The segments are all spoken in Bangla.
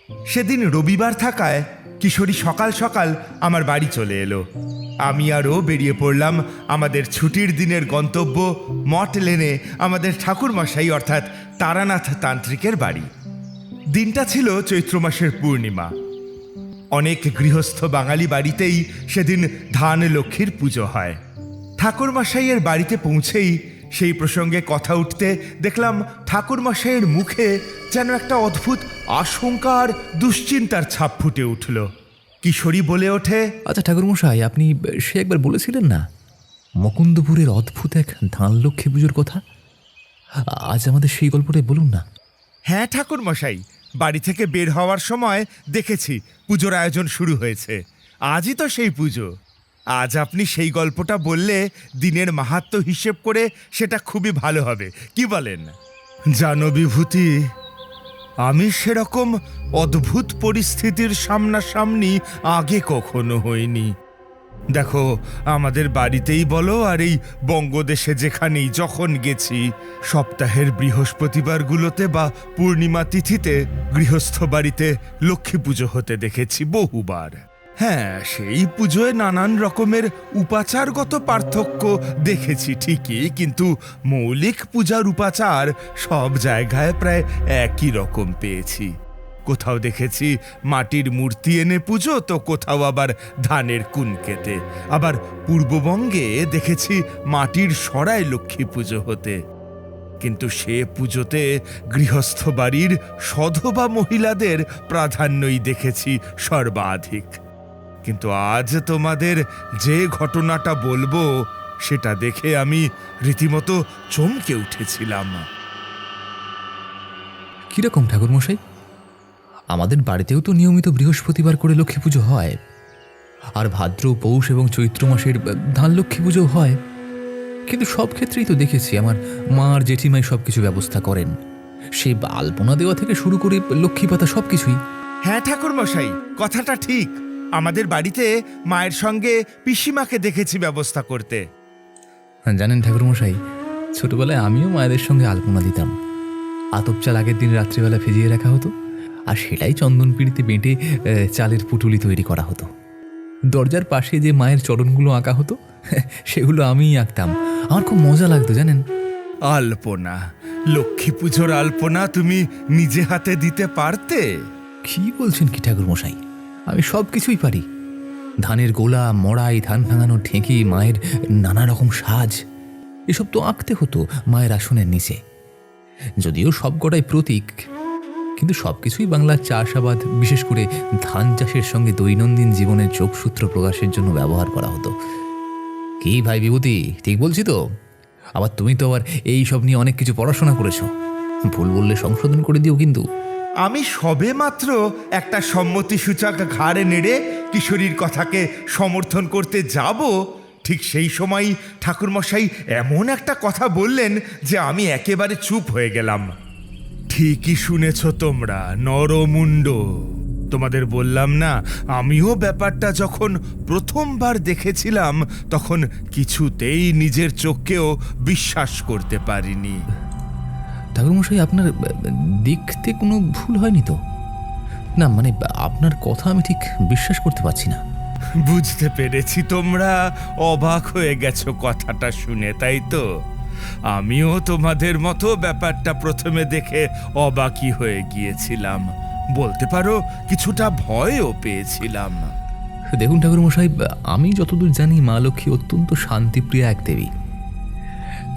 সেদিন রবিবার থাকায় কিশোরী সকাল সকাল আমার বাড়ি চলে এলো। আমি আরও বেরিয়ে পড়লাম আমাদের ছুটির দিনের গন্তব্য মঠ লেনে আমাদের ঠাকুরমশাই অর্থাৎ তারানাথ তান্ত্রিকের বাড়ি। দিনটা ছিল চৈত্র মাসের পূর্ণিমা। অনেক গৃহস্থ বাঙালি বাড়িতেই সেদিন ধান লক্ষ্মীর পুজো হয়। ঠাকুরমশাইয়ের বাড়িতে পৌঁছেই সেই প্রসঙ্গে কথা উঠতে দেখলাম ঠাকুরমশাইয়ের মুখে যেন একটা অদ্ভুত আশঙ্কা আর দুশ্চিন্তার ছাপ ফুটে উঠল। কিশোরী বলে ওঠে, আচ্ছা ঠাকুরমশাই, আপনি সে একবার বলেছিলেন না মুকুন্দপুরের অদ্ভুত এক ধান লক্ষ্মী পুজোর কথা? আজ আমাদের সেই গল্পটাই বলুন না। হ্যাঁ ঠাকুরমশাই, বাড়ি থেকে বের হওয়ার সময় দেখেছি পুজোর আয়োজন শুরু হয়েছে। আজই তো সেই পুজো। আজ আপনি সেই গল্পটা বললে দিনের মাহাত্ম্য হিসেব করে সেটা খুবই ভালো হবে, কি বলেন? জানো বিভূতি, আমি সেরকম অদ্ভুত পরিস্থিতির সামনাসামনি আগে কখনো হইনি। দেখো, আমাদের বাড়িতেই বলো আর এই বঙ্গদেশে যেখানেই যখন গেছি, সপ্তাহের বৃহস্পতিবারগুলোতে বা পূর্ণিমা তিথিতে গৃহস্থ বাড়িতে লক্ষ্মী পুজো হতে দেখেছি বহুবার। হ্যাঁ, সেই পুজোয় নানান রকমের উপাচারগত পার্থক্য দেখেছি ঠিকই, কিন্তু মৌলিক পূজার উপাচার সব জায়গায় প্রায় একই রকম পেয়েছি। কোথাও দেখেছি মাটির মূর্তি এনে পুজো, তো কোথাও আবার ধানের কুন কেটে। আবার পূর্ববঙ্গে দেখেছি মাটির সরায় লক্ষ্মী পুজো হতে। কিন্তু সে পুজোতে গৃহস্থ বাড়ির সধবা মহিলাদের প্রাধান্যই দেখেছি সর্বাধিক। কিন্তু আজ তোমাদের যে ঘটনাটা বলবো সেটা দেখে আমি রীতিমতো চমকে উঠেছিলাম। কিরকম ঠাকুরমশাই? আমাদের বাড়িতেও তো নিয়মিত বৃহস্পতিবার করে লক্ষ্মী পুজো হয়, আর ভাদ্র, পৌষ এবং চৈত্র মাসের ধান লক্ষ্মী পুজো হয়। কিন্তু সব ক্ষেত্রেই তো দেখেছি আমার মা আর জেঠিমাই সব কিছু ব্যবস্থা করেন, সে আলপনা দেওয়া থেকে শুরু করে লক্ষ্মী পাতা সব কিছুই। হ্যাঁ ঠাকুরমশাই, কথাটা ঠিক। আমাদের বাড়িতে মায়ের সঙ্গে পিসিমাকে দেখেছি ব্যবস্থা করতে। জানেন ঠাকুরমশাই, ছোটবেলায় আমিও মায়েদের সঙ্গে আলপনা দিতাম। আতপ চাল আগের দিন রাত্রিবেলা ভিজিয়ে রাখা হতো, আর সেটাই চন্দন পিঁড়িতে বেঁটে চালের পুটুলি তৈরি করা হতো। দরজার পাশে যে মায়ের চরণগুলো আঁকা হতো সেগুলো আমিই আঁকতাম। আমার খুব মজা লাগতো জানেন। আলপনা, লক্ষ্মী পুজোর আলপনা তুমি নিজে হাতে দিতে পারতে? কি বলছেন কি ঠাকুরমশাই, আমি সব কিছুই পারি। ধানের গোলা, মড়াই, ধান ভাঙানোর ঢেঁকি, মায়ের নানা রকম সাজ, এসব তো আঁকতে হতো মায়ের আসনের নিচে। যদিও সব কটাই প্রতীক, কিন্তু সবকিছুই বাংলার চাষাবাদ, বিশেষ করে ধান চাষের সঙ্গে দৈনন্দিন জীবনের যোগসূত্র প্রকাশের জন্য ব্যবহার করা হতো। কি ভাই বিভূতি, ঠিক বলছি তো? আবার তুমি তো আবার এই সব নিয়ে অনেক কিছু পড়াশোনা করেছো, ভুল বললে সংশোধন করে দিও কিন্তু। আমি সবে মাত্র একটা সম্মতিসূচক ঘাড়ে নেড়ে কিশোরীর কথাকে সমর্থন করতে যাব, ঠিক সেই সময় ঠাকুরমশাই এমন একটা কথা বললেন যে আমি একেবারে চুপ হয়ে গেলাম। ঠিকই শুনেছ তোমরা নরমুণ্ড, তোমাদের বললাম না, আমিও ব্যাপারটা যখন প্রথমবার দেখেছিলাম তখন কিছুতেই নিজের চোখকেও বিশ্বাস করতে পারিনি। ঠাকুরমশাই, আপনার দেখতে কোনো ভুল হয়নি তো? না মানে আপনার কথা আমি ঠিক বিশ্বাস করতে পারছি না। বুঝতে পেরেছি তোমরা অবাক হয়ে গেছো কথাটা শুনে, তাই তো? আমিও তোমাদের মতো ব্যাপারটা প্রথমে দেখে অবাকই হয়ে গিয়েছিলাম, বলতে পারো কিছুটা ভয়ও পেয়েছিলাম। দেখুন ঠাকুরমশাই, আমি যতদূর জানি মা লক্ষ্মী অত্যন্ত শান্তিপ্রিয়া এক দেবী।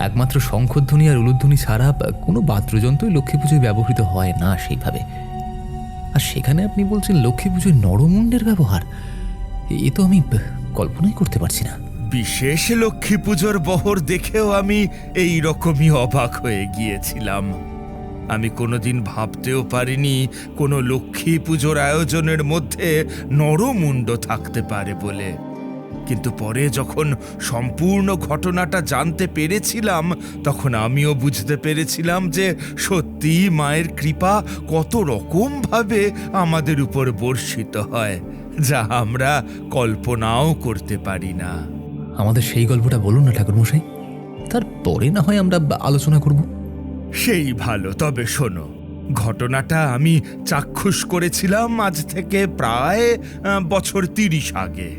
একমাত্র শঙ্খধ্বনি আর উলুধ্বনি ছাড়া কোনো বাদ্যযন্ত্রই লক্ষ্মী পুজোয় ব্যবহৃত হয় না সেইভাবে। আর সেখানে আপনি বলছেন লক্ষ্মী পুজোয় নরমুণ্ডের ব্যবহার, এ তো আমি কল্পনাই করতে পারছি না। বিশেষ লক্ষ্মী পুজোর বহর দেখেও আমি এই রকমই অবাক হয়ে গিয়েছিলাম। আমি কোনোদিন ভাবতেও পারিনি কোনো লক্ষ্মী পুজোর আয়োজনের মধ্যে নরমুণ্ড থাকতে পারে বলে। কিন্তু পরে যখন সম্পূর্ণ ঘটনাটা জানতে পেরেছিলাম তখন আমিও বুঝতে পেরেছিলাম যে সত্যিই মায়ের কৃপা কত রকমভাবে আমাদের উপর বর্ষিত হয়, যা আমরা কল্পনাও করতে পারি না। আমাদের সেই গল্পটা বলুন না ঠাকুরমশাই, তারপরে না হয় আমরা আলোচনা করব। সেই ভালো, তবে শোনো, ঘটনাটা আমি চাক্ষুষ করেছিলাম আজ থেকে প্রায় বছর 30 আগে।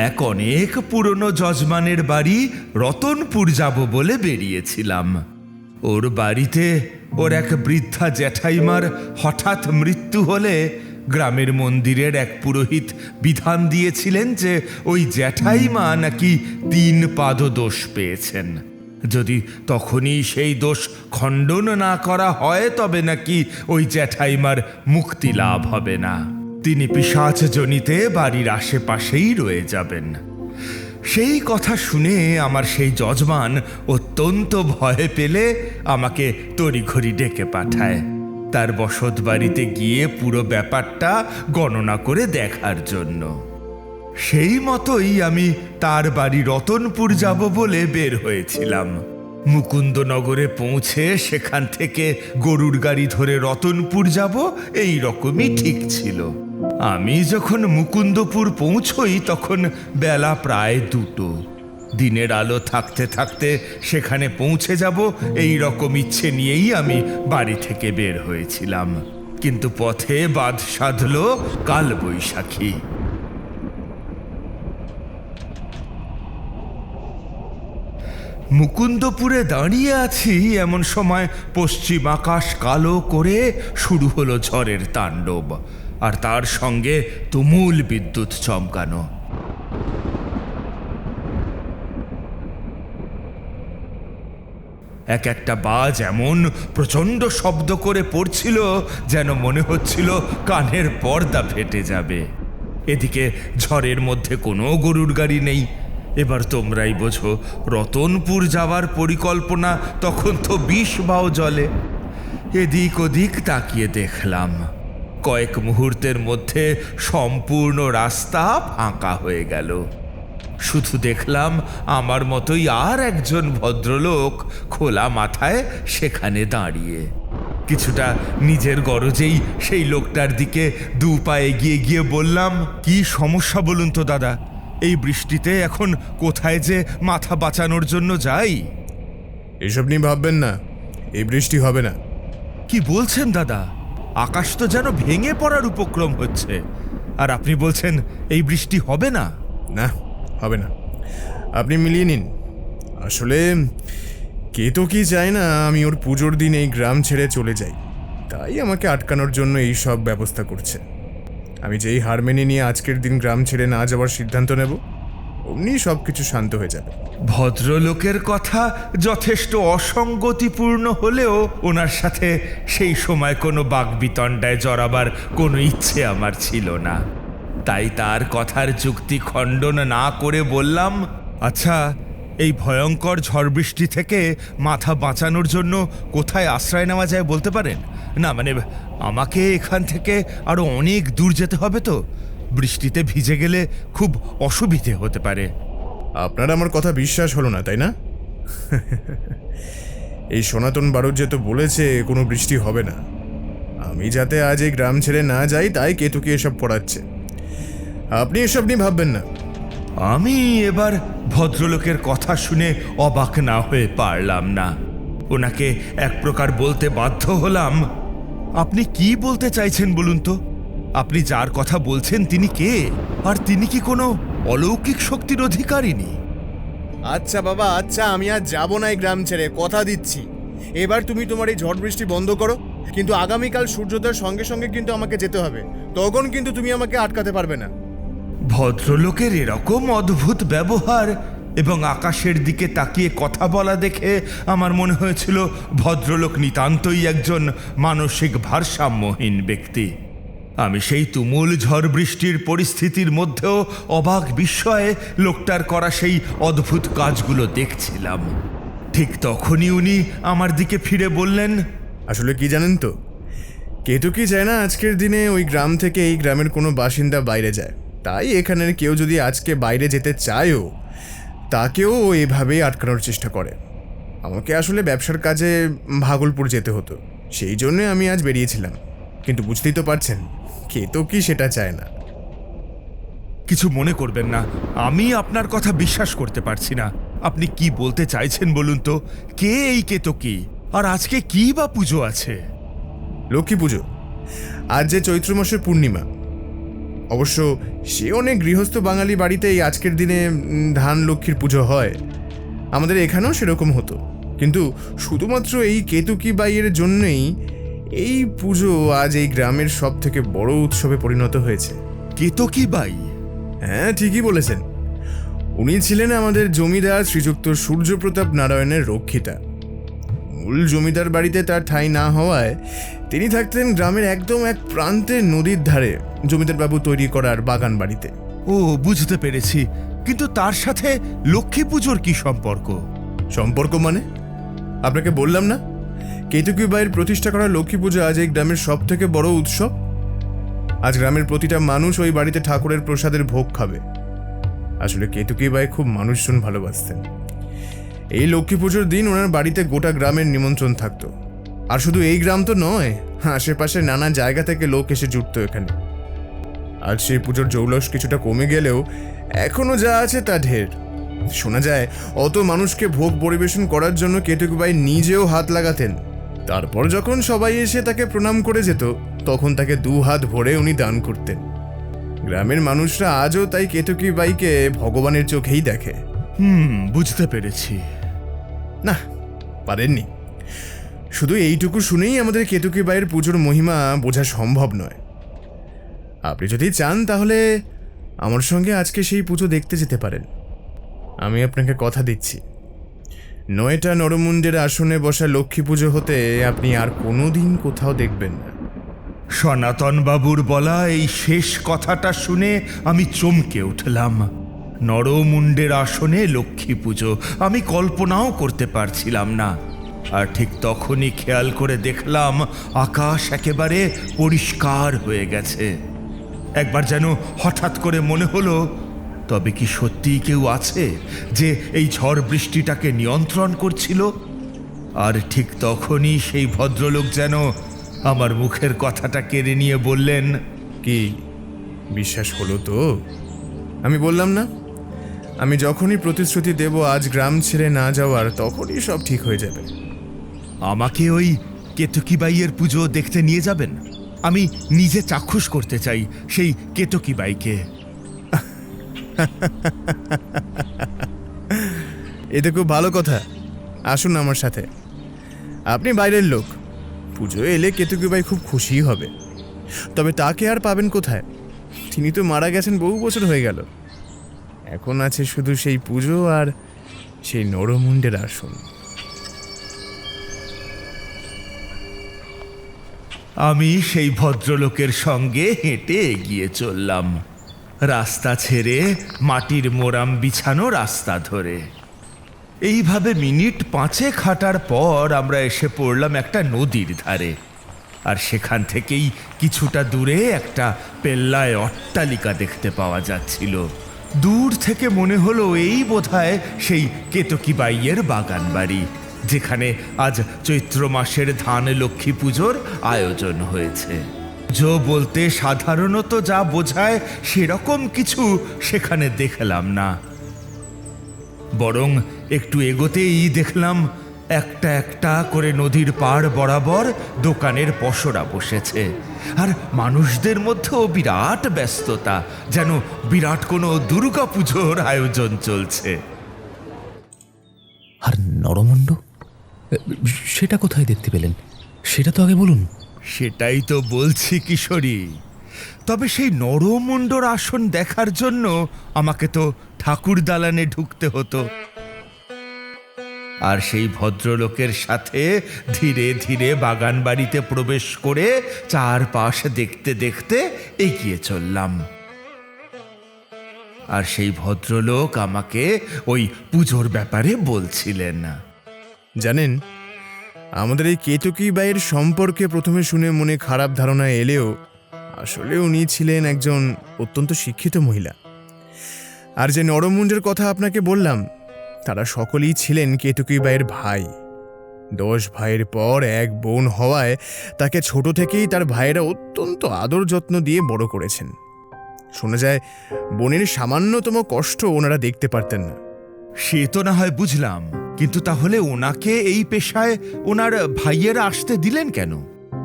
এক অনেক পুরনো যজমানের বাড়ি রতনপুর যাব বলে বেরিয়েছিলাম। ওর বাড়িতে ওর এক বৃদ্ধা জ্যাঠাইমার হঠাৎ মৃত্যু হলে গ্রামের মন্দিরের এক পুরোহিত বিধান দিয়েছিলেন যে ওই জ্যাঠাইমা নাকি 3 পাদদোষ পেয়েছেন। যদি তখনই সেই দোষ খণ্ডন না করা হয় তবে নাকি ওই জ্যাঠাইমার মুক্তি লাভ হবে না। তিনি পিশাচজনিতে বাড়ির আশেপাশেই রয়ে যাবেন। সেই কথা শুনে আমার সেই যজমান অত্যন্ত ভয় পেলে আমাকে তড়িঘড়ি ডেকে পাঠায় তার বসত বাড়িতে গিয়ে পুরো ব্যাপারটা গণনা করে দেখার জন্য। সেই মতোই আমি তার বাড়ি রতনপুর যাব বলে বের হয়েছিলাম। মুকুন্দনগরে পৌঁছে সেখান থেকে গরুর গাড়ি ধরে রতনপুর যাব এই রকমই ঠিক ছিল। আমি যখন মুকুন্দপুর পৌঁছই তখন বেলা প্রায় 2টো। দিনের আলো থাকতে থাকতে সেখানে পৌঁছে যাব এই রকম ইচ্ছে নিয়েই আমি বাড়ি থেকে বের হয়েছিলাম। কিন্তু পথে বাদ সাধল কালবৈশাখী। মুকুন্দপুরে দাঁড়িয়ে আছি এমন সময় পশ্চিম আকাশ কালো করে শুরু হলো ঝড়ের তাণ্ডব, আর তার সঙ্গে তুমুল বিদ্যুৎ চমকানো। এক একটা বাজ এমন প্রচণ্ড শব্দ করে পড়ছিল যেন মনে হচ্ছিল কানের পর্দা ফেটে যাবে। এদিকে ঝড়ের মধ্যে কোনো গরুর গাড়ি নেই। এবার তোমরাই বোঝো, রতনপুর যাওয়ার পরিকল্পনা তখন তো 20 বাও জলে। এদিক ওদিক তাকিয়ে দেখলাম কয়েক মুহূর্তের মধ্যে সম্পূর্ণ রাস্তা ফাঁকা হয়ে গেল। শুধু দেখলাম আমার মতোই আর একজন ভদ্রলোক খোলা মাথায় সেখানে দাঁড়িয়ে। কিছুটা নিজের গরজেই সেই লোকটার দিকে 2 পা এগিয়ে গিয়ে বললাম, কি সমস্যা বলুন তো দাদা? এই বৃষ্টিতে এখন কোথায় যে মাথা বাঁচানোর জন্য যাই? এসব নিয়ে ভাববেন না, এই বৃষ্টি হবে না। কি বলছেন দাদা? আকাশ তো যেন ভেঙে পড়ার উপক্রম হচ্ছে, আর আপনি বলছেন এই বৃষ্টি হবে না? না, হবে না। আপনি মিলিয়ে নিন। আসলে কেতো কি চায় না আমি ওর পুজোর দিন এই গ্রাম ছেড়ে চলে যাই, তাই আমাকে আটকানোর জন্য এই সব ব্যবস্থা করছে। আমি যেই হার মেনে নিয়ে আজকের দিন গ্রাম ছেড়ে না যাওয়ার সিদ্ধান্ত নেব, অমনি সব কিছু শান্ত হয়ে যাবে। ভদ্রলোকের কথা যথেষ্ট অসঙ্গতিপূর্ণ হলেও ওনার সাথে সেই সময় কোনো বাকবিতণ্ডায় জড়াবার কোনো ইচ্ছে আমার ছিল না। তাই তার কথার যুক্তি খণ্ডন না করে বললাম, আচ্ছা, এই ভয়ঙ্কর ঝড় বৃষ্টি থেকে মাথা বাঁচানোর জন্য কোথায় আশ্রয় নেওয়া যায় বলতে পারেন? না মানে আমাকে এখান থেকে আরো অনেক দূর যেতে হবে তো, বৃষ্টিতে ভিজে গেলে খুব অসুবিধে হতে পারে। আপনার আমার কথা বিশ্বাস হলো না, তাই না? এই সনাতন বাড়ুজ্যে তো বলেছে কোনো বৃষ্টি হবে না। আমি যাতে আজ এই গ্রাম ছেড়ে না যাই তাই কেতুকে এসব পড়াচ্ছে। আপনি এসব নিয়ে ভাববেন না। আমি এবার ভদ্রলোকের কথা শুনে অবাক না হয়ে পারলাম না। ওনাকে এক প্রকার বলতে বাধ্য হলাম, আপনি কি বলতে চাইছেন বলুন তো? আপনি যার কথা বলছেন তিনি কে? আর তিনি কি কোনো অলৌকিক শক্তির অধিকারিণী? আচ্ছা বাবা, আচ্ছা, আমি আর যাব না এই গ্রাম ছেড়ে, কথা দিচ্ছি। এবার তুমি তোমার এই ঝড় বৃষ্টি বন্ধ করো, কিন্তু আগামীকাল সূর্যোদয়ের সঙ্গে সঙ্গে কিন্তু আমাকে যেতে হবে। তখন কিন্তু তুমি আমাকে আটকাতে পারবে না। ভদ্রলোকের এরকম অদ্ভুত ব্যবহার এবং আকাশের দিকে তাকিয়ে কথা বলা দেখে আমার মনে হয়েছিল ভদ্রলোক নিতান্তই একজন মানসিক ভারসাম্যহীন ব্যক্তি। আমি সেই তুমুল ঝড় বৃষ্টির পরিস্থিতির মধ্যেও অবাক বিস্ময়ে লোকটার করা সেই অদ্ভুত কাজগুলো দেখছিলাম। ঠিক তখনই উনি আমার দিকে ফিরে বললেন, আসলে কি জানেন তো, কেতু কি চায় না আজকের দিনে ওই গ্রাম থেকে এই গ্রামের কোনো বাসিন্দা বাইরে যায়। তাই এখানের কেউ যদি আজকে বাইরে যেতে চায়ও, তাকেও ও এভাবেই আটকানোর চেষ্টা করে। আমাকে আসলে ব্যবসার কাজে ভাগলপুর যেতে হতো, সেই জন্য আমি আজ বেরিয়েছিলাম। কিন্তু বুঝতেই তো পারছেন, কেতু কি সেটা চায় না। কিছু মনে করবেন না, আমি আপনার কথা বিশ্বাস করতে পারছি না। আপনি কি বলতে চাইছেন বলুন তো? কে এই কেতকী? আর আজকে কি বা পুজো আছে? লক্ষ্মী পুজো। আজ যে চৈত্র মাসের পূর্ণিমা। অবশ্য সে অনেক গৃহস্থ বাঙালি বাড়িতে এই আজকের দিনে ধান লক্ষ্মীর পুজো হয়। আমাদের এখানেও সেরকম হতো, কিন্তু শুধুমাত্র এই কেতকী বাইয়ের জন্যই এই পুজো আজ এই গ্রামের সব থেকে বড় উৎসবে পরিণত হয়েছে। কেতকী বাই? হ্যাঁ, ঠিকই বলেছেন। উনি ছিলেন আমাদের জমিদার শ্রীযুক্ত সূর্যপ্রতাপ নারায়ণের রক্ষিতা। মূল জমিদার বাড়িতে তার ঠাঁই না হওয়ায় তিনি থাকতেন গ্রামের একদম এক প্রান্তে নদীর ধারে জমিদার বাবু তৈরি করার বাগান বাড়িতে। ও, বুঝতে পেরেছি। কিন্তু তার সাথে লক্ষ্মী পুজোর কি সম্পর্ক? সম্পর্ক মানে? আপনাকে বললাম না, কেতকী বাইয়ের প্রতিষ্ঠা করা লক্ষ্মী পুজো আজ এই গ্রামের সব থেকে বড় উৎসব। আজ গ্রামের প্রতিটা মানুষ ওই বাড়িতে ঠাকুরের প্রসাদের ভোগ খাবে। আসলে কেতকী বাই খুব মানুষজন ভালোবাসতেন। এই লক্ষ্মী পুজোর দিন ওনার বাড়িতে গোটা গ্রামের নিমন্ত্রণ থাকতো। আর শুধু এই গ্রাম তো নয়, আশেপাশে নানা জায়গা থেকে লোক এসে জুটতো এখানে। আজ সেই পুজোর জৌলস কিছুটা কমে গেলেও এখনো যা আছে তা ঢের। শোনা যায় অত মানুষকে ভোগ পরিবেশন করার জন্য কেতকী বাই নিজেও হাত লাগাতেন। তারপর যখন সবাই এসে তাকে প্রণাম করে যেত, তখন তাকে 2 হাত ভরে উনি দান করতেন। গ্রামের মানুষরা আজও তাই কেতকী বাইকে ভগবানের চোখেই দেখে। বুঝতে পেরেছি। না, পারেননি। শুধু এইটুকু শুনেই আমাদের কেতকী বাইয়ের পুজোর মহিমা বোঝা সম্ভব নয়। আপনি যদি চান তাহলে আমার সঙ্গে আজকে সেই পুজো দেখতে যেতে পারেন। আমি আপনাকে কথা দিচ্ছি, 9টা নরমুণ্ডের আসনে বসা লক্ষ্মী পুজো হতে আপনি আর কোনো দিন কোথাও দেখবেন না। সনাতন বাবুর বলা এই শেষ কথাটা শুনে আমি চমকে উঠলাম। নরমুণ্ডের আসনে লক্ষ্মী পুজো আমি কল্পনাও করতে পারছিলাম না। আর ঠিক তখনই খেয়াল করে দেখলাম আকাশ একেবারে পরিষ্কার হয়ে গেছে। একবার যেন হঠাৎ করে মনে হলো, তবে কি সত্যিই কেউ আছে যে এই ঝড় বৃষ্টিটাকে নিয়ন্ত্রণ করছিল? আর ঠিক তখনই সেই ভদ্রলোক যেন আমার মুখের কথাটা কেড়ে নিয়ে বললেন, কি বিশ্বাস হলো তো? আমি বললাম না, আমি যখনই প্রতিশ্রুতি দেব আজ গ্রাম ছেড়ে না যাওয়ার, তখনই সব ঠিক হয়ে যাবে। আমাকে ওই কেতকী বাইয়ের পুজো দেখতে নিয়ে যাবেন? আমি নিজে চাক্ষুষ করতে চাই সেই কেতকী বাইকে। এটা খুব ভালো কথা। আসুন আমার সাথে। আপনি বাইরের লোক, পুজো এলে কেতকী বাই খুব খুশি হবে। তবে তাকে আর পাবেন কোথায়? তিনি তো মারা গেছেন, বহু বছর হয়ে গেল। এখন আছে শুধু সেই পুজো আর সেই নরমুণ্ডের আসন। আমি সেই ভদ্রলোকের সঙ্গে হেঁটে এগিয়ে চললাম, রাস্তা ছেড়ে মাটির মোরাম বিছানো রাস্তা ধরে। এইভাবে মিনিট 5 হাঁটার পর আমরা এসে পড়লাম একটা নদীর ধারে। আর সেখান থেকেই কিছুটা দূরে একটা পেল্লায় অট্টালিকা দেখতে পাওয়া যাচ্ছিল। দূর থেকে মনে হলো এই বোধহয় সেই কেতকী বাইয়ের বাগান বাড়ি, যেখানে আজ চৈত্র মাসের ধান লক্ষ্মী পুজোর আয়োজন হয়েছে। পুজো বলতে সাধারণত যা বোঝায় সেরকম কিছু সেখানে দেখলাম না, বরং একটু এগোতেই দেখলাম একটা একটা করে নদীর পাড় বরাবর দোকানের পসরা বসেছে। আর মানুষদের মধ্যেও বিরাট ব্যস্ততা, যেন বিরাট কোনো দুর্গা পুজোর আয়োজন চলছে। আর নরমুণ্ড, সেটা কোথায় দেখতে পেলেন? সেটা তো আগে বলুন। সেটাই তো বলছি কিশোরী। তবে সেই নরমুণ্ডর আসন দেখার জন্য আমাকে তো ঠাকুর দালানে ঢুকতে হতো। আর সেই ভদ্রলোকের সাথে ধীরে ধীরে বাগান বাড়িতে প্রবেশ করে চারপাশ দেখতে দেখতে এগিয়ে চললাম। আর সেই ভদ্রলোক আমাকে ওই পুজোর ব্যাপারে বলছিলেন। জানেন, আমাদের এই কেতকী বাইয়ের সম্পর্কে প্রথমে শুনে মনে খারাপ ধারণা এলেও আসলে উনি ছিলেন একজন অত্যন্ত শিক্ষিত মহিলা। আর যে নরমুণ্ডের কথা আপনাকে বললাম, তারা সকলেই ছিলেন কেতকী বাইয়ের ভাই। 10 ভাইয়ের পর এক বোন হওয়ায় তাকে ছোট থেকেই তার ভাইয়েরা অত্যন্ত আদর যত্ন দিয়ে বড় করেছেন। শোনা যায় বোনের সামান্যতম কষ্ট ওনারা দেখতে পারতেন না। সে তো না হয় বুঝলাম, কিন্তু তাহলে ওনাকে এই পেশায় ওনার ভাইয়েরা আসতে দিলেন কেন?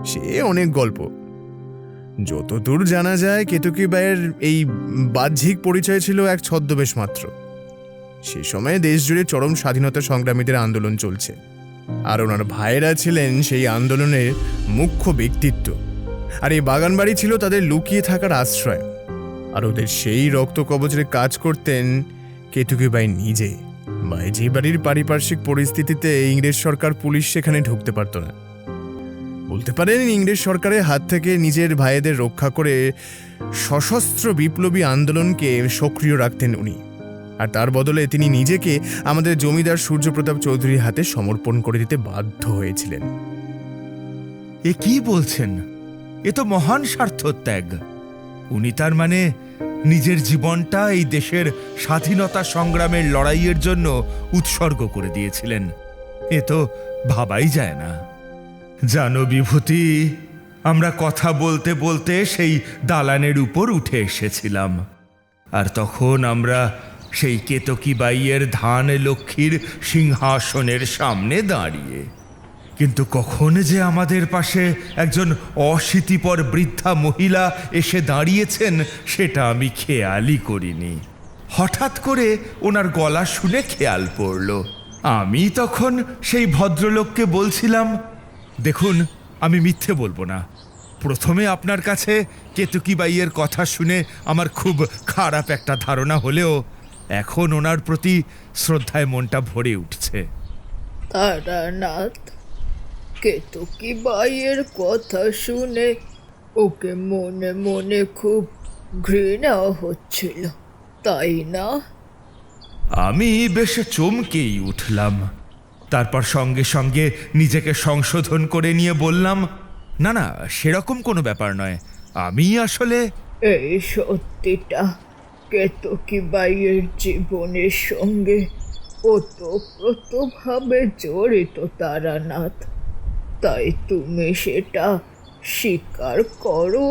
সে অনেক গল্প। যতদূর জানা যায় কেতকী বাইয়ের এই বাহ্যিক পরিচয় ছিল এক ছদ্মবেশ মাত্র। সে সময়ে দেশ জুড়ে চরম স্বাধীনতা সংগ্রামীদের আন্দোলন চলছে, আর ওনার ভাইয়েরা ছিলেন সেই আন্দোলনের মুখ্য ব্যক্তিত্ব। আর এই বাগানবাড়ি ছিল তাদের লুকিয়ে থাকার আশ্রয়। আর ওদের সেই রক্ত কবচের কাজ করতেন কেতকী বাই নিজে। বাইজি বাড়ির পারিপার্শ্বিক পরিস্থিতিতে ইংরেজ সরকার পুলিশ সেখানে ঢুকতে পারত না। বলতে পারেন ইংরেজ সরকারের হাত থেকে নিজের ভাইদের রক্ষা করে সশস্ত্র বিপ্লবী আন্দোলনকে সক্রিয় রাখতেন উনি। আর তার বদলে তিনি নিজেকে আমাদের জমিদার সূর্যপ্রতাপ চৌধুরীর হাতে সমর্পণ করে দিতে বাধ্য হয়েছিলেন। এ কি বলছেন? এ তো মহান স্বার্থত্যাগ। উনি তার মানে নিজের জীবনটা এই দেশের স্বাধীনতা সংগ্রামের লড়াইয়ের জন্য উৎসর্গ করে দিয়েছিলেন। এ তো ভাবাই যায় না। জানো বিভূতি, আমরা কথা বলতে বলতে সেই দালানের উপর উঠে এসেছিলাম, আর তখন আমরা সেই কেতকী বাইয়ের ধান লক্ষ্মীর সিংহাসনের সামনে দাঁড়িয়ে। কিন্তু কখন যে আমাদের পাশে একজন অশীতিপর বৃদ্ধা মহিলা এসে দাঁড়িয়েছেন সেটা আমি খেয়ালই করিনি। হঠাৎ করে ওনার গলা শুনে খেয়াল পড়ল। আমি তখন সেই ভদ্রলোককে বলছিলাম, দেখুন, আমি মিথ্যে বলবো না, প্রথমে আপনার কাছে কেতকী বাইয়ের কথা শুনে আমার খুব খারাপ একটা ধারণা হলেও এখন ওনার প্রতি শ্রদ্ধায় মনটা ভরে উঠছে। তারানাথ, কেতকী বাইয়ের কথা শুনে ওকে মনে মনে খুব ঘৃণা হচ্ছিল, তাই না? আমি বেশ চমকেই উঠলাম। তারপর সঙ্গে সঙ্গে নিজেকে সংশোধন করে নিয়ে বললাম, না না, সেরকম কোনো ব্যাপার নয়। আমি আসলে এই সত্যিটা কেতকী বাইয়ের জীবনের সঙ্গে ওতপ্রোতভাবে জড়িত তারানাথ। তাই তুমি সেটা স্বীকার করো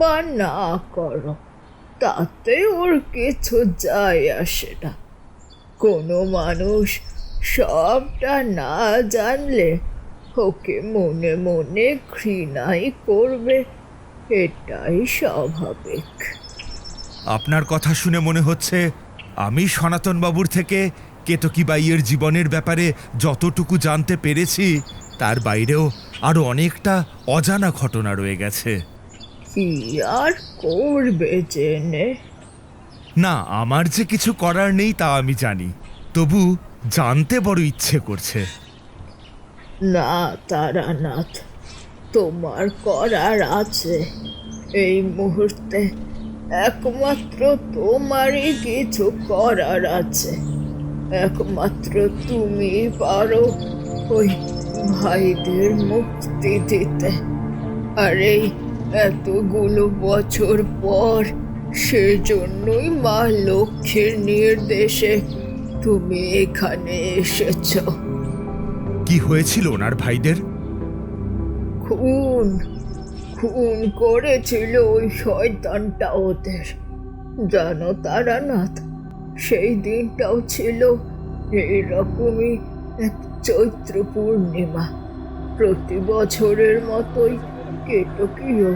বা না করো, তাতে ওর কিছু যায় আসে না। কোনো মানুষ সবটা না জানলে ওকে মনে মনে ঘৃণাই করবে, এটাই স্বাভাবিক। আপনার কথা শুনে মনে হচ্ছে আমি সনাতন বাবুর থেকে কেতকী বাইয়ের জীবনের ব্যাপারে যতটুকু জানতে পেরেছি তার বাইরেও আরো অনেকটা অজানা ঘটনা রয়ে গেছে। কি আর করবে জেনে? না, আমার যে কিছু করার নেই তা আমি জানি, তবু জানতে বড় ইচ্ছে করছে। না তারানাথ, তোমার করার আছে। এই মুহূর্তে একমাত্র তোমারই কিছু করার আছে। একমাত্র তুমি পারো ওই ভাইদের মুক্তি দিতে। আর এই এতগুলো বছর পর সেজন্যই মা লক্ষ্মীর নির্দেশে তুমি এখানে এসেছ। কি হয়েছিল ওনার ভাইদের? খুন খুন করেছিল ওই শয়তানটা ওদের। জানো তারানাথ, সেই দিনটাও ছিল এইরকমই এক চৈত্র পূর্ণিমা। প্রতি বছরের মতোই কেতকীও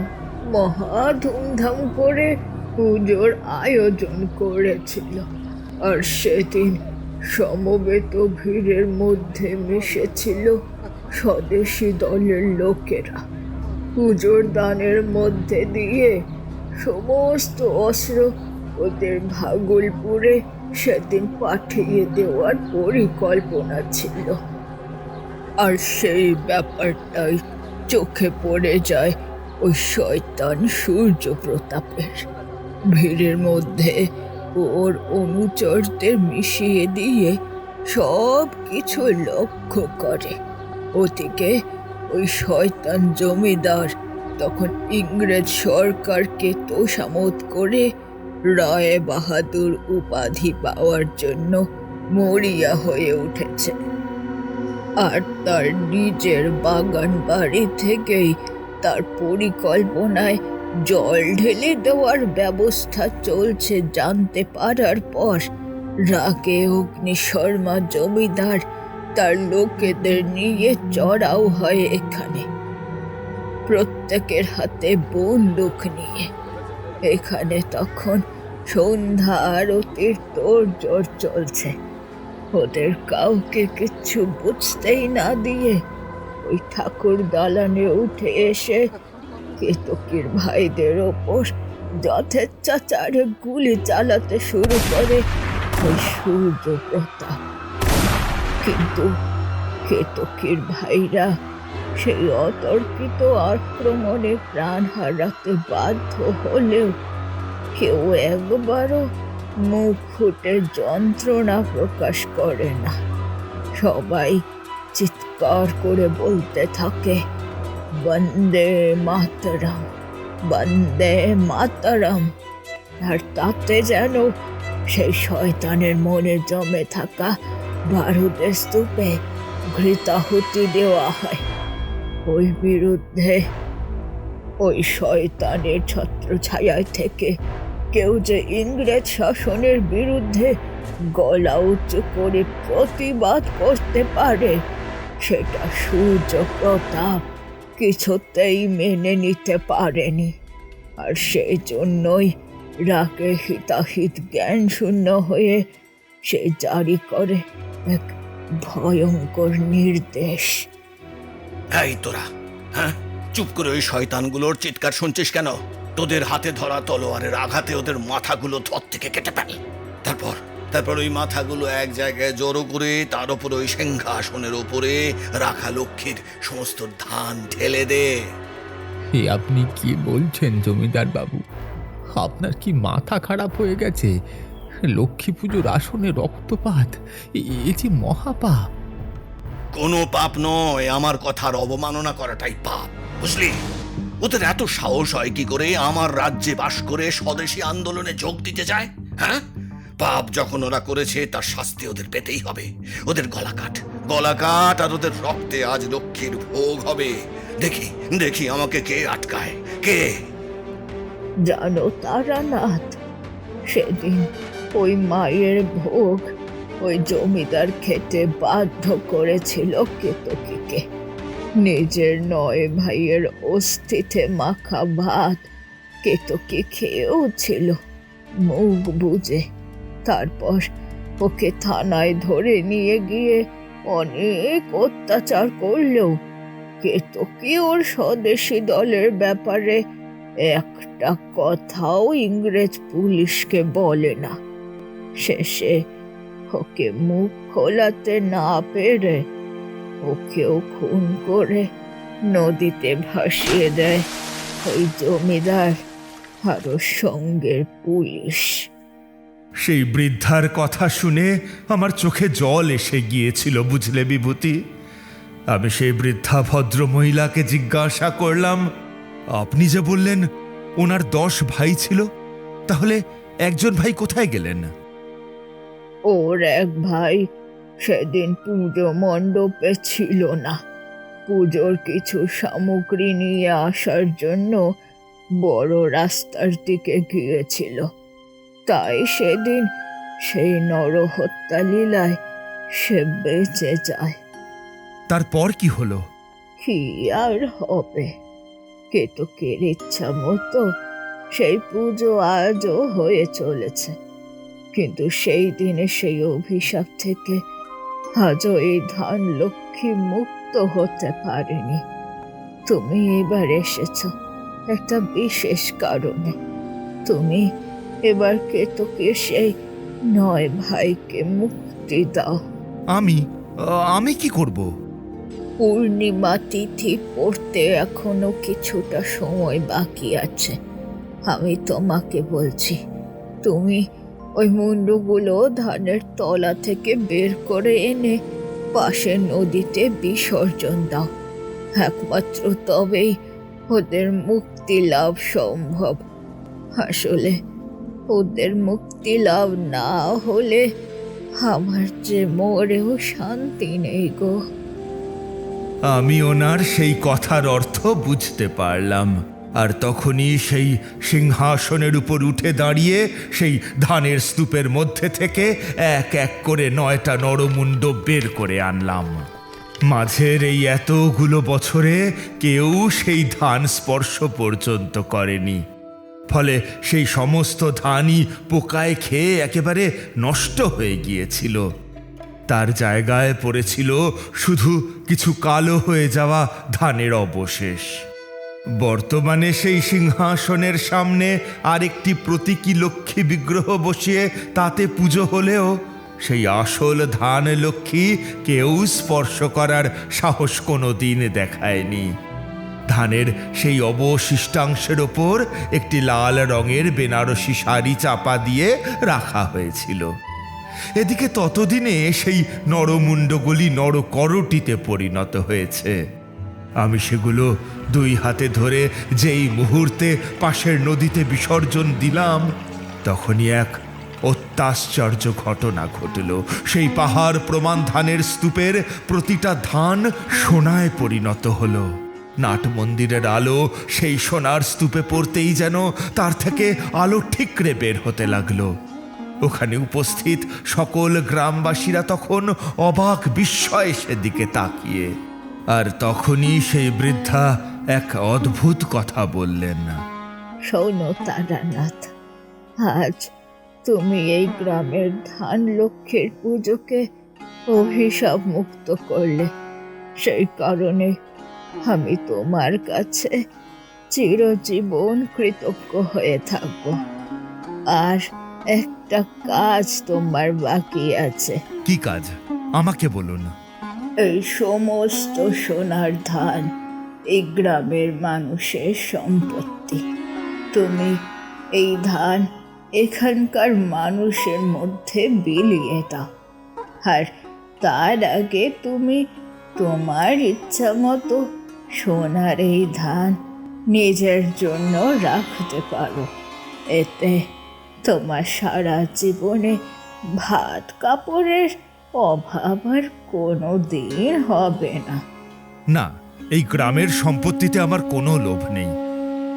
মহা ধুমধাম করে পুজোর আয়োজন করেছিল। আর সেদিন সমবেত ভিড়ের মধ্যে মিশেছিল স্বদেশী দলের লোকেরা। পুজোর দানের মধ্যে দিয়ে সমস্ত অস্ত্র ওদের ভাগলপুরে সেদিন পাঠিয়ে দেওয়ার পরিকল্পনা ছিল। আর সেই ব্যাপারটাই চোখে পড়ে যায় ওই শয়তান সূর্যপ্রতাপের। ভিড়ের মধ্যে ওর অনুচরদের মিশিয়ে দিয়ে সব কিছু লক্ষ্য করে। ওদিকে ওই শয়তান জমিদার তখন ইংরেজ সরকারকে তোষামোদ করে রায় বাহাদুর উপাধি পাওয়ার জন্য মরিয়া হয়ে উঠেছে। আর তার নিজের বাগান বাড়ি থেকেই তার পরিকল্পনায় জল ঢেলে দেওয়ার ব্যবস্থা চলছে জানতে পারার পর রাগে অগ্নিশর্মা জমিদার তার লোকেদের নিয়ে চড়াও হয় এখানে, প্রত্যেকের হাতে বন্দুক নিয়ে। এখানে তখন সন্ধ্যা আরতির তোড়জোড় চলছে। ওদের কাউকে কিচ্ছু বুঝতেই না দিয়ে ওই ঠাকুর দালানে উঠে এসে কেতকীর ভাইদের ওপর যথেচ্ছাচারে গুলি চালাতে শুরু করে ওই সূর্য প্রতাপ। কিন্তু কেতকীর ভাইরা সেই অতর্কিত আক্রমণে প্রাণ হারাতে বাধ্য হলেও কেউ একবারও মুখ ফুটে যন্ত্রণা প্রকাশ করে না। সবাই চিৎকার করে বলতে থাকে, বন্দে মাতরম, বন্দে মাতরম। আর তাতে যেন সেই শয়তানের মনে জমে থাকা বারুদের স্তূপে ঘৃতাহুতি দেওয়া হয়। ওই বিরুদ্ধে, ওই শয়তানের ছত্রছায়ায় থেকে কেউ যে ইংরেজ শাসনের বিরুদ্ধে গলা উঁচু করে প্রতিবাদ করতে পারে সেটা সূর্য প্রতাপ কিছুতেই মেনে নিতে পারেনি। আর সেই জন্যই রাগে হিতাহিত জ্ঞান শূন্য হয়ে সে জারি করে এক ভয়ঙ্কর নির্দেশ। এই তোরা, হ্যাঁ, চুপ করে ওই শয়তানগুলোর চিৎকার শুনছিস কেন? তোদের হাতে ধরা তলোয়ারের আঘাতে ওদের মাথাগুলো ধর থেকে কেটে ফেল। তারপর ওই মাথাগুলো এক জায়গায় জড়ো করে তার উপর ওই সিংহাসনের উপরে রাখা লক্ষ্মীর সমস্ত ধান ঢেলে দে। এ আপনি কি বলছেন জমিদার বাবু? আপনার কি মাথা খারাপ হয়ে গেছে? লক্ষ্মী পুজোর আসনে রক্তপাত, এ যে মহাপাপ। কোনো পাপ নয়, আমার কথার অবমাননা করাটাই পাপ, বুঝলি? ওদের এত সাহস হয় কি করে আমার রাজ্যে বাস করে স্বদেশী আন্দোলনে যোগ দিতে যায়? হ্যাঁ, পাপ যখন ওরা করেছে তার শাস্তি ওদের পেতেই হবে। ওদের গলা কাট আর ওদের রক্তে আজ লক্ষ্মীর ভোগ হবে। দেখি দেখি আমাকে কে আটকায়, কে? জানো তারানাথ, সেদিন ওই মায়ের ভোগ ওই জমিদার খেতে বাধ্য করেছিল কেতকীকে। নিজের 9 ভাইয়ের অস্থিতে মাখা ভাত কেতকী খেয়েও ছিল মুখ বুজে। তারপর ওকে থানায় ধরে নিয়ে গিয়ে অনেক অত্যাচার করলেও কেতকী ওর স্বদেশী দলের ব্যাপারে একটা কথাও ইংরেজ পুলিশকে বলে না। শেষে ওকে মুখ খোলাতে না পেরে ওকেও খুন করে নদীতে ভাসিয়ে দেয় ওই জমিদার আর ওর সঙ্গের পুলিশ। সেই বৃদ্ধার কথা শুনে আমার চোখে জল এসে গিয়েছিল, বুঝলে বিভূতি। আমি সেই বৃদ্ধা ভদ্র মহিলাকে জিজ্ঞাসা করলাম, আপনি যে বললেন ওনার 10 ভাই ছিল, তাহলে একজন ভাই কোথায় গেলেন? ওর এক ভাই সেদিন পুজো মণ্ডপে ছিল না। পুজোর কিছু সামগ্রী নিয়ে আসার জন্য বড় রাস্তার দিকে গিয়েছিল। তাই সেদিন সেই নরহত্যা লীলায় সে বেঁচে যায়। তারপর কি হলো? কি আর হবে, কেতকীর ইচ্ছা মতো সেই পুজো আজও হয়ে চলেছে। কিন্তু সেই দিনে সেই অভিশাপ থেকে আজও এই ধান লক্ষ্মী মুক্ত হতে পারেনি। তুমি এবার এসেছ একটা বিশেষ কারণে। তুমি এবার কেতকীর সেই 9 ভাইকে মুক্তি দাও। আমি কি করব? পূর্ণিমা তিথি পড়তে এখনো কিছুটা সময় বাকি আছে। আমি তোমাকে বলছি, তুমি ওই মুন্ডুগুলো ধানের তলা থেকে বের করে এনে পাশের নদীতে বিসর্জন দাও। একমাত্র তবেই ওদের মুক্তি লাভ সম্ভব। আসলে ওদের মুক্তি লাভ না হলে আমার যে মরেও শান্তি নেই গো। আমি ওনার সেই কথার অর্থ বুঝতে পারলাম। আর তখনই সেই সিংহাসনের উপর উঠে দাঁড়িয়ে সেই ধানের স্তূপের মধ্যে থেকে এক এক করে 9টা নরমুণ্ড বের করে আনলাম। মাঝের এই এতগুলো বছরে কেউ সেই ধান স্পর্শ পর্যন্ত করেনি, ফলে সেই সমস্ত ধানই পোকায় খেয়ে একেবারে নষ্ট হয়ে গিয়েছিল। তার জায়গায় পড়েছিল শুধু কিছু কালো হয়ে যাওয়া ধানের অবশেষ। বর্তমানে সেই সিংহাসনের সামনে আরেকটি প্রতীকী লক্ষ্মী বিগ্রহ বসিয়ে তাতে পুজো হলেও সেই আসল ধান লক্ষ্মী কেউ স্পর্শ করার সাহস কোনো দিন দেখায়নি। ধানের সেই অবশিষ্টাংশের ওপর একটি লাল রঙের বেনারসি শাড়ি চাপা দিয়ে রাখা হয়েছিল। এদিকে ততদিনে সেই নরমুণ্ডগুলি নরকরটিতে পরিণত হয়েছে। আমি সেগুলো 2 হাতে ধরে যেই মুহূর্তে পাশের নদীতে বিসর্জন দিলাম, তখনই এক অত্যাশ্চর্য ঘটনা ঘটল। সেই পাহাড় প্রমাণ ধানের স্তূপের প্রতিটা ধান সোনায় পরিণত হলো। নাট মন্দিরের আলো সেই সোনার স্তূপে পড়তেই যেন তার থেকে আলো ঠিকরে বের হতে লাগলো। ওখানে উপস্থিত সকল গ্রামবাসীরা তখন অবাক বিস্ময়ে সেদিকে তাকিয়ে। আর তখনই সেই বৃদ্ধা এক অদ্ভুত কথা বললেন। শোনো তারানাথ, আজ তুমি এই গ্রামের ধান লক্ষ্মীর পুজোকে অভিশাপ মুক্ত করলে। সেই কারণে আমি তোমার কাছে চিরজীবন কৃতজ্ঞ হয়ে থাকবো। আর একটা কাজ তোমার বাকি আছে। কি কাজ? আমাকে বলুন। এই সমস্ত সোনার ধান এই গ্রামের মানুষের সম্পত্তি। তুমি এই ধান এখানকার মানুষের মধ্যে বিলিয়ে দাও, আর তার আগে তুমি তোমার ইচ্ছা মতো সোনার এই ধান নিজের জন্য রাখতে পারো। এতে তোমার সারা জীবনে ভাত কাপড়ের অভাব আর কোনো দিন হবে না। না, এই গ্রামের সম্পত্তিতে আমার কোনো লোভ নেই।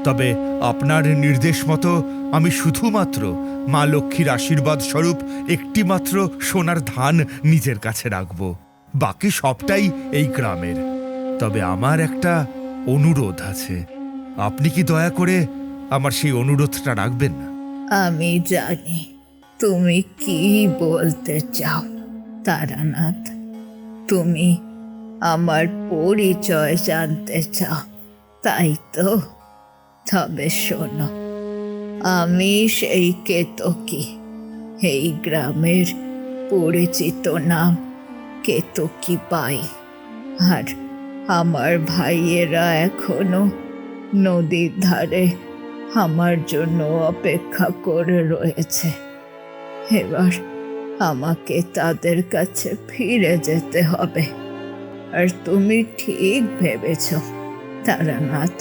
তবে আপনার নির্দেশ মতো আমি শুধুমাত্র মা লক্ষ্মীর আশীর্বাদ স্বরূপ একটি মাত্র সোনার ধান নিজের কাছে রাখব। বাকি সবটাই এই গ্রামের। তবে আমার একটা অনুরোধ আছে। আপনি কি দয়া করে আমার সেই অনুরোধটা রাখবেন না? আমি জানি তুমি কি বলতে চাও তারানাথ। তুমি আমার পরিচয় জানতে চাও, তাই তো? তবে শোনো, আমি সেই কেতকী। এই গ্রামের পরিচিত নাম কেতকী বাই। আর আমার ভাইয়েরা এখনো নদীর ধারে আমার জন্য অপেক্ষা করে রয়েছে। এবার আমাকে তাদের কাছে ফিরে যেতে হবে। আর তুমি ঠিক ভেবেছ তারানাথ।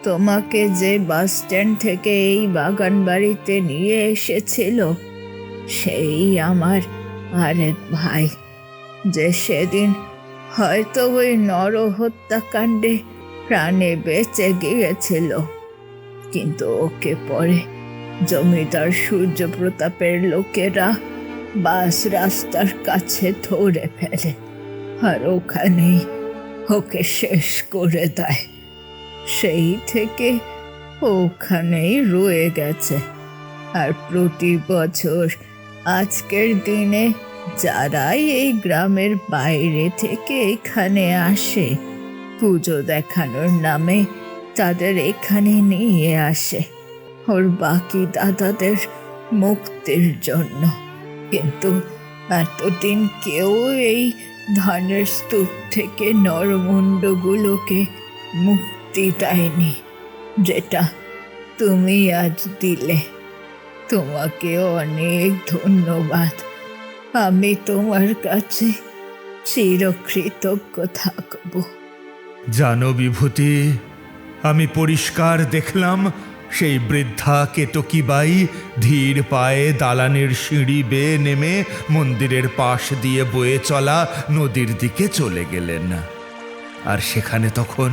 তোমাকে যে বাস স্ট্যান্ড থেকে এই বাগান বাড়িতে নিয়ে এসেছিল সেই আমার আরেক ভাই, যে সেদিন হয়তো ওই নরহত্যাকাণ্ডে প্রাণে বেঁচে গিয়েছিল, কিন্তু ওকে পরে জমিদার সূর্য প্রতাপের লোকেরা বাস রাস্তার কাছে ধরে ফেলে আর ওখানেই ওকে শেষ করে দেয়। সেই থেকে ওখানেই রয়ে গেছে। আর প্রতি বছর আজকের দিনে যারাই এই গ্রামের বাইরে থেকে এখানে আসে পুজো দেখানোর নামে, তাদের এখানে নিয়ে আসে ওর বাকি দাদাদের মুক্তির জন্য। কিন্তু এতদিন কেউ এই ধানের স্তূপ থেকে নরমুণ্ডগুলোকে মুক্তি দেয়নি, যেটা তুমি আজ দিলে। তোমাকে অনেক ধন্যবাদ। আমি তোমার কাছে চিরকৃতজ্ঞ থাকব। জানো বিভূতি, আমি পরিষ্কার দেখলাম সেই বৃদ্ধা কেতকীবাই ধীর পায়ে দালানের সিঁড়ি বেয়ে নেমে মন্দিরের পাশ দিয়ে বয়ে চলা নদীর দিকে চলে গেলেন। আর সেখানে তখন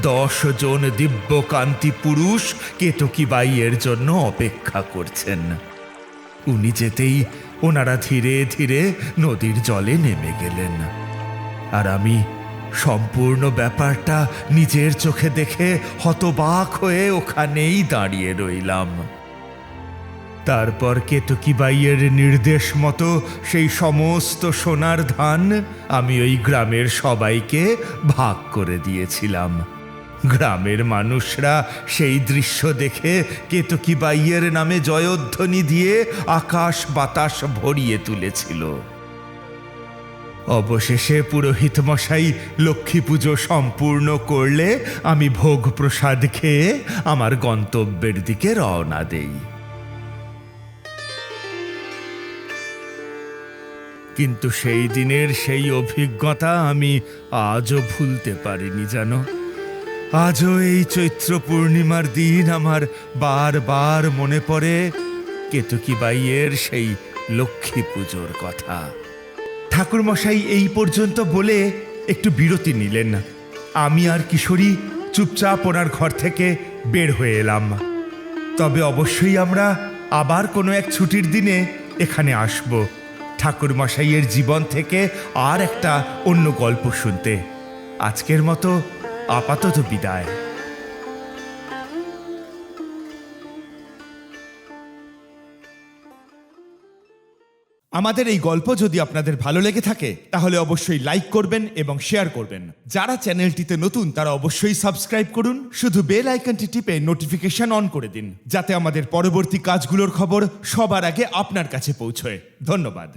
10 জন দিব্যকান্তি পুরুষ কেতকীবাইয়ের জন্য অপেক্ষা করছেন। উনি যেতেই ওনারা ধীরে ধীরে নদীর জলে নেমে গেলেন, আর আমি সম্পূর্ণ ব্যাপারটা নিজের চোখে দেখে হতবাক হয়ে ওখানেই দাঁড়িয়ে রইলাম। তারপর কেতকীবাইয়ের নির্দেশ মতো সেই সমস্ত সোনার ধান আমি ওই গ্রামের সবাইকে ভাগ করে দিয়েছিলাম। গ্রামের মানুষরা সেই দৃশ্য দেখে কেতকীবাইয়ের নামে জয়ধ্বনি দিয়ে আকাশ বাতাস ভরিয়ে তুলেছিল। অবশেষে পুরোহিত মশাই লক্ষ্মী পুজো সম্পূর্ণ করলে আমি ভোগ প্রসাদ খেয়ে আমার গন্তব্যের দিকে রওনা দেই। কিন্তু সেই দিনের সেই অভিজ্ঞতা আমি আজও ভুলতে পারিনি জানো। আজও এই চৈত্র পূর্ণিমার দিন আমার বারবার মনে পড়ে কেতকীবাইয়ের সেই লক্ষ্মী পুজোর কথা। ঠাকুরমশাই এই পর্যন্ত বলে একটু বিরতি নিলেন। আমি আর কিশোরী চুপচাপ ওনার ঘর থেকে বের হয়ে এলাম। তবে অবশ্যই আমরা আবার কোনো এক ছুটির দিনে এখানে আসব, ঠাকুরমশাইয়ের জীবন থেকে আর একটা অন্য গল্প শুনতে। আজকের মতো আপাতত বিদায়। আমাদের এই গল্প যদি আপনাদের ভালো লেগে থাকে তাহলে অবশ্যই লাইক করবেন এবং শেয়ার করবেন। যারা চ্যানেলটিতে নতুন তারা অবশ্যই সাবস্ক্রাইব করুন। শুধু বেল আইকনটি টিপে নোটিফিকেশন অন করে দিন, যাতে আমাদের পরবর্তী কাজগুলোর খবর সবার আগে আপনার কাছে পৌঁছয়। ধন্যবাদ।